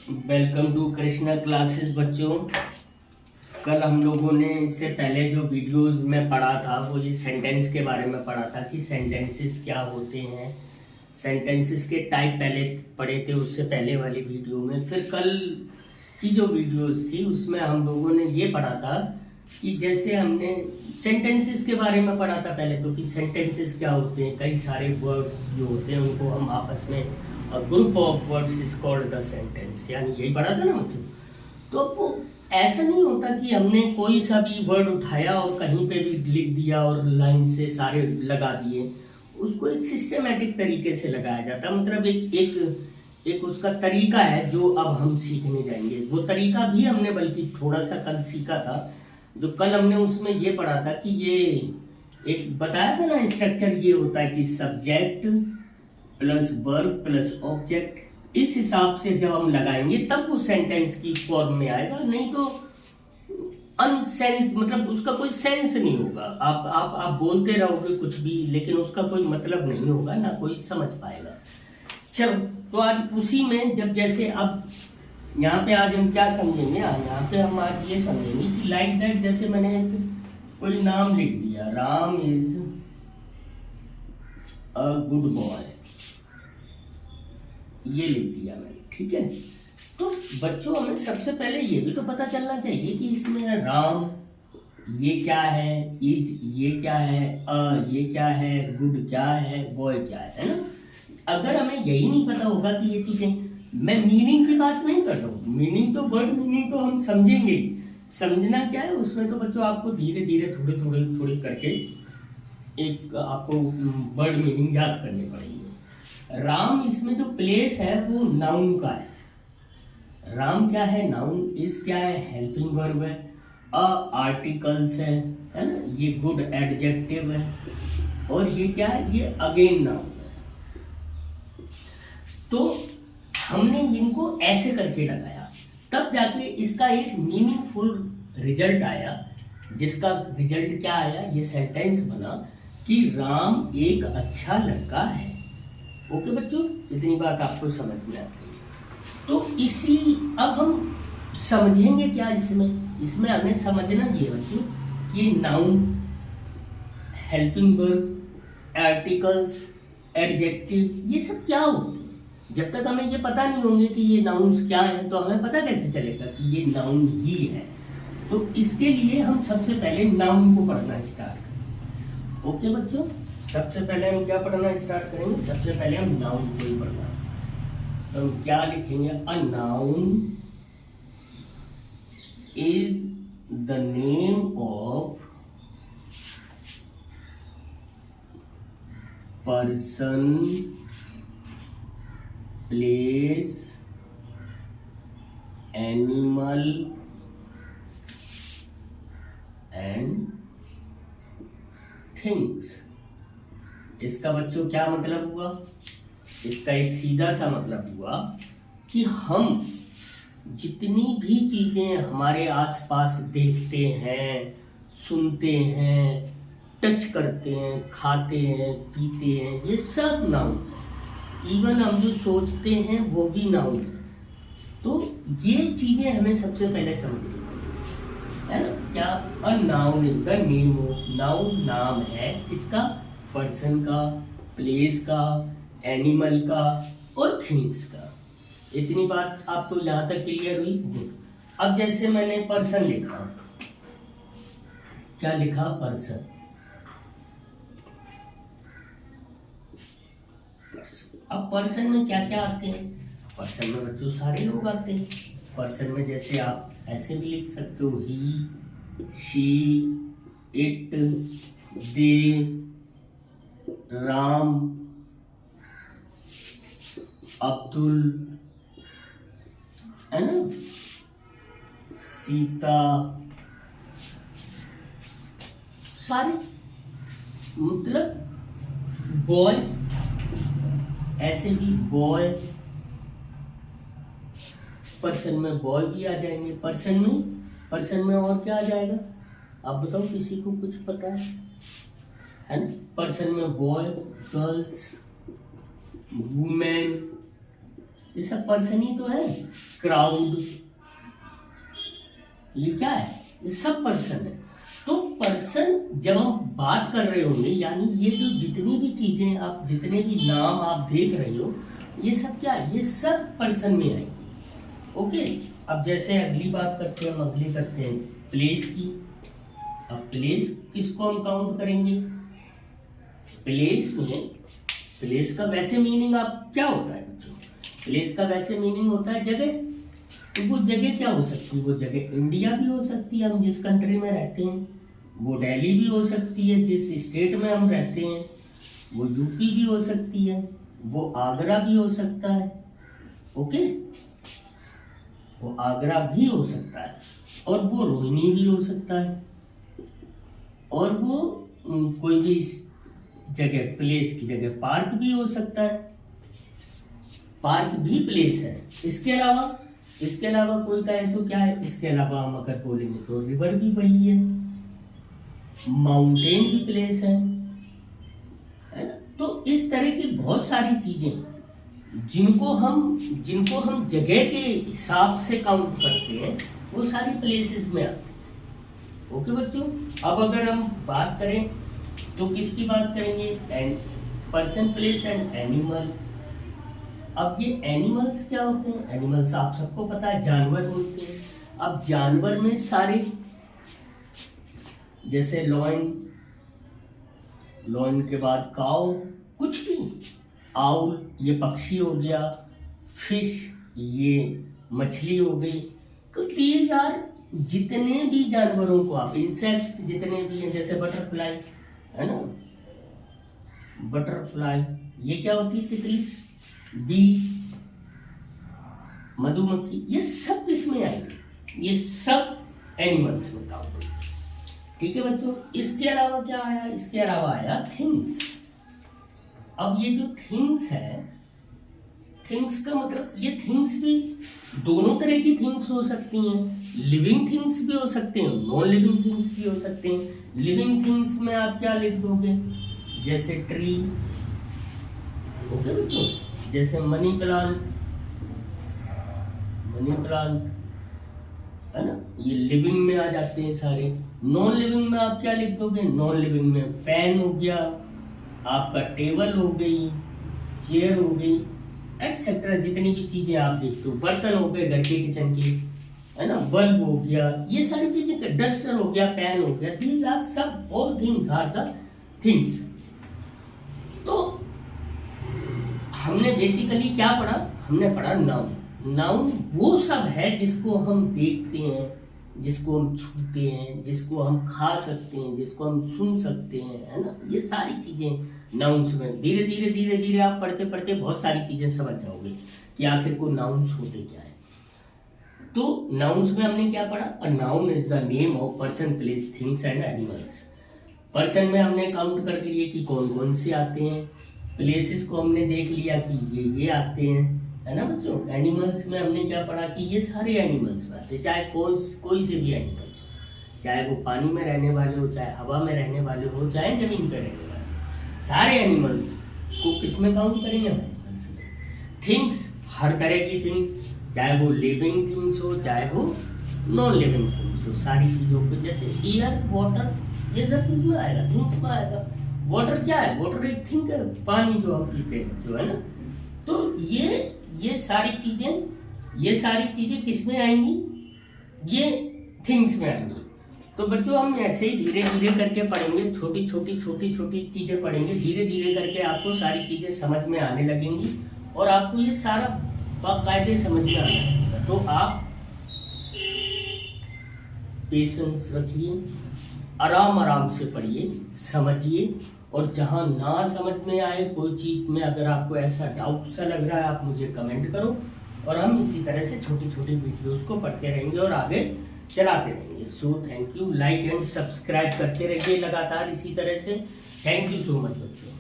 Welcome to Krishna classes बच्चों। कल हम लोगों ने इससे पहले जो वीडियोस में पढ़ा था वो ये सेंटेंस के बारे में पढ़ा था कि सेंटेंसेस क्या होते हैं। सेंटेंसेस के टाइप पहले पढ़े थे उससे पहले वाली वीडियो में। फिर कल की जो वीडियोस थी उसमें हम लोगों ने ये पढ़ा था कि जैसे हमने सेंटेंसेस के बारे में पढ़ा था पहले तो कि सेंटेंसेस क्या होते हैं। कई सारे वर्ड्स जो होते हैं उनको हम आपस में group of words is called the sentence, यानी यही पढ़ा था ना मतलब। तो वो ऐसा नहीं होता कि हमने कोई सा भी वर्ड उठाया और कहीं पे भी लिख दिया और लाइन से सारे लगा दिए। उसको एक सिस्टमेटिक तरीके से लगाया जाता है, मतलब एक उसका तरीका है जो अब हम सीखने जाएंगे। वो तरीका भी हमने बल्कि थोड़ा सा कल सीखा था। जो कल हमने उसमें ये पढ़ा था कि ये एक बताया था ना स्ट्रक्चर ये होता है कि subject plus verb plus object. इस हिसाब से जब हम लगाएंगे तब वो सेंटेंस की फॉर्म में आएगा, नहीं तो अनसेंस मतलब उसका कोई सेंस नहीं होगा। आप बोलते रहोगे कुछ भी लेकिन उसका कोई मतलब नहीं होगा, ना कोई समझ पाएगा। चलो तो आज उसी में जब जैसे अब यहाँ पे आज हम क्या समझेंगे, यहाँ पे हम आज ये समझेंगे कि लाइक दैट जैसे मैंने कोई नाम लिख दिया, Ram is a good boy, ये लिख दिया मैंने, ठीक है। तो बच्चों हमें सबसे पहले ये भी तो पता चलना चाहिए कि इसमें राम ये क्या है, इज ये क्या है, ये क्या है, गुड क्या है, बॉय क्या है ना। अगर हमें यही नहीं पता होगा कि ये चीजें, मैं मीनिंग की बात नहीं कर रहा हूँ, मीनिंग तो वर्ड मीनिंग तो हम समझेंगे। समझना क्या है उसमें तो बच्चों आपको धीरे धीरे थोड़े करके एक आपको वर्ड मीनिंग याद करने पड़ेंगे। राम इसमें जो प्लेस है वो नाउन का है। राम क्या है, नाउन। इज क्या है, हेल्पिंग वर्ब है। आर्टिकल्स है ना, ये गुड एडजेक्टिव है। और ये क्या है, ये अगेन नाउन है। तो हमने इनको ऐसे करके लगाया तब जाके इसका एक मीनिंगफुल रिजल्ट आया, जिसका रिजल्ट क्या आया, ये सेंटेंस बना कि राम एक अच्छा लड़का है। ओके बच्चों, इतनी बात आपको समझ में आती है। तो इसी अब हम समझेंगे क्या इसमें हमें समझना ये बच्चों कि noun, helping verb, articles, adjective ये सब क्या होते हैं। जब तक हमें ये पता नहीं होंगे कि ये नाउन्स क्या हैं तो हमें पता कैसे चलेगा कि ये नाउन ही है। तो इसके लिए हम सबसे पहले नाउन को पढ़ना स्टार्ट करेंगे। ओके बच्चों, सबसे पहले हम क्या पढ़ना स्टार्ट करेंगे, सबसे पहले हम नाउन को ही पढ़ना। तो हम क्या लिखेंगे, a noun is the name of person, place, animal and things. इसका बच्चों क्या मतलब हुआ, इसका एक सीधा सा मतलब हुआ कि हम जितनी भी चीजें हमारे आसपास देखते हैं, सुनते हैं, टच करते हैं, खाते हैं, पीते हैं, ये सब नाउन है। इवन हम जो सोचते हैं वो भी नाउन है। तो ये चीजें हमें सबसे पहले समझनी है ना। क्या, a noun is the name of, noun नाम है इसका, पर्सन का, प्लेस का, एनिमल का और थिंग्स का। इतनी बात आपको यहाँ तक क्लियर हुई। गुड। अब जैसे मैंने पर्सन लिखा, क्या लिखा, पर्सन। अब पर्सन में क्या क्या आते हैं, पर्सन में बच्चों सारे लोग आते हैं। पर्सन में जैसे आप ऐसे भी लिख सकते हो, ही, शी, इट, दे, राम, अब्दुल, है ना, सीता, सारे। मतलब बॉय, ऐसे भी बॉय, पर्सन में बॉय भी आ जाएंगे। पर्सन में और क्या आ जाएगा, आप बताओ, किसी को कुछ पता है ना। पर्सन में बॉय, गर्ल्स, वुमेन, ये सब पर्सन ही तो है। क्राउड, ये क्या है, ये सब पर्सन है। तो पर्सन जब हम बात कर रहे होंगे, यानी ये जो जितनी भी चीजें आप, जितने भी नाम आप देख रहे हो, ये सब क्या है, ये सब पर्सन में आएंगे। ओके, अब जैसे अगली बात करते हैं, हम अगली करते हैं प्लेस की। अब प्लेस किसको हम काउंट करेंगे, प्लेस में, प्लेस का वैसे मीनिंग आप क्या होता है बच्चों, प्लेस का वैसे मीनिंग होता है जगह। तो वो जगह क्या हो सकती है, वो जगह इंडिया भी हो सकती है, हम जिस कंट्री में रहते हैं, वो दिल्ली भी हो सकती है जिस स्टेट में हम रहते हैं, वो यूपी भी हो सकती है, वो आगरा भी हो सकता है। ओके, वो आगरा भी हो सकता है, और वो रोहिणी भी हो सकता है, और वो कोई भी जगह, प्लेस की जगह पार्क भी हो सकता है, पार्क भी प्लेस है। इसके अलावा कोई कहे तो क्या है, इसके अलावा हम अगर बोलेंगे तो रिवर भी वही है, माउंटेन भी प्लेस है ना। तो इस तरह की बहुत सारी चीजें जिनको हम जगह के हिसाब से काउंट करते हैं, वो सारी प्लेसेस में आती है। ओके बच्चों, अब अगर हम बात करें तो किसकी बात करेंगे, and person, place and animal. अब ये एनिमल्स क्या होते हैं, एनिमल्स आप सबको पता है जानवर होते हैं। अब जानवर में सारे, जैसे लॉयन के बाद काउ, कुछ भी, आउल ये पक्षी हो गया, फिश ये मछली हो गई। तो दीज आर, जितने भी जानवरों को आप, इंसेक्ट्स जितने भी हैं, जैसे बटरफ्लाई है ना, बटरफ्लाई ये क्या होती है, तितली, बी मधुमक्खी, ये सब किसमें आएंगे, ये सब एनिमल्स में काउंट होंगे। ठीक है बच्चों, इसके अलावा क्या आया, इसके अलावा आया थिंग्स। अब ये जो थिंग्स है, थिंग्स का मतलब, ये थिंग्स भी दोनों तरह की थिंग्स हो सकती हैं, लिविंग थिंग्स भी हो सकते हैं, नॉन लिविंग थिंग्स भी हो सकते हैं। लिविंग थिंग्स में आप क्या लिख दोगे, जैसे ट्री, ओके बच्चों, जैसे मनी प्लांट है ना, ये लिविंग में आ जाते हैं सारे। नॉन लिविंग में आप क्या लिख दोगे, नॉन लिविंग में फैन हो गया, आपका टेबल हो गई, चेयर हो गई, एटसेट्रा, जितनी भी चीजें आप देखते हो, बर्तन हो गए घर के किचन के, है ना, बल्ब हो गया, ये सारी चीजें, डस्टर हो गया, पैन हो गया, दीज आर सब, all things are the things. तो हमने बेसिकली क्या पढ़ा, हमने पढ़ा नाउन। नाउन वो सब है जिसको हम देखते हैं, जिसको हम छूते हैं, जिसको हम खा सकते हैं, जिसको हम सुन सकते हैं, है ना, ये सारी चीजें नाउन्स में। धीरे धीरे आप पढ़ते पढ़ते बहुत सारी चीजें समझ जाओगे कि आखिर को नाउन्स होते क्या है। तो नाउन्स में हमने क्या पढ़ा, a noun is the name of person, place, things and animals. Person में हमने काउंट कर लिए कि कौन कौन से आते हैं, प्लेसेस को हमने देख लिया कि ये आते हैं, है ना बच्चों। एनिमल्स में हमने क्या पढ़ा कि ये सारे एनिमल्स में आते हैं, चाहे कोई से भी एनिमल्स हो, चाहे वो पानी में रहने वाले हो, चाहे हवा में रहने वाले हो, चाहे जमीन पर रहने वाले, सारे एनिमल्स को किस में काउंट करेंगे, एनिमल्स में। थिंग्स, हर तरह की थिंग्स, चाहे वो लिविंग थिंग्स हो, चाहे वो नॉन लिविंग थिंग्स हो, सारी चीजों को, जैसे एयर, वाटर, ये सब किसमें आएगा, थिंग्स में आएगा। वाटर क्या है, वाटर एक थिंग है, पानी जो हम पीते हैं, जो है ना। तो ये सारी चीजें किस में आएंगी, ये थिंग्स में आएंगी। तो बच्चों हम ऐसे ही धीरे धीरे करके पढ़ेंगे, छोटी छोटी चीजें पढ़ेंगे, धीरे धीरे करके आपको सारी चीजें समझ में आने लगेंगी और आपको ये सारा बाकायदे समझ में आना है। तो आप पेशेंस रखिए, आराम से पढ़िए, समझिए, और जहाँ ना समझ में आए कोई चीज में, अगर आपको ऐसा डाउट सा लग रहा है, आप मुझे कमेंट करो, और हम इसी तरह से छोटी वीडियोस को पढ़ते रहेंगे और आगे चलाते रहेंगे। So thank you, like and subscribe करते रहिए लगातार इसी तरह से। थैंक यू सो मच बच्चों।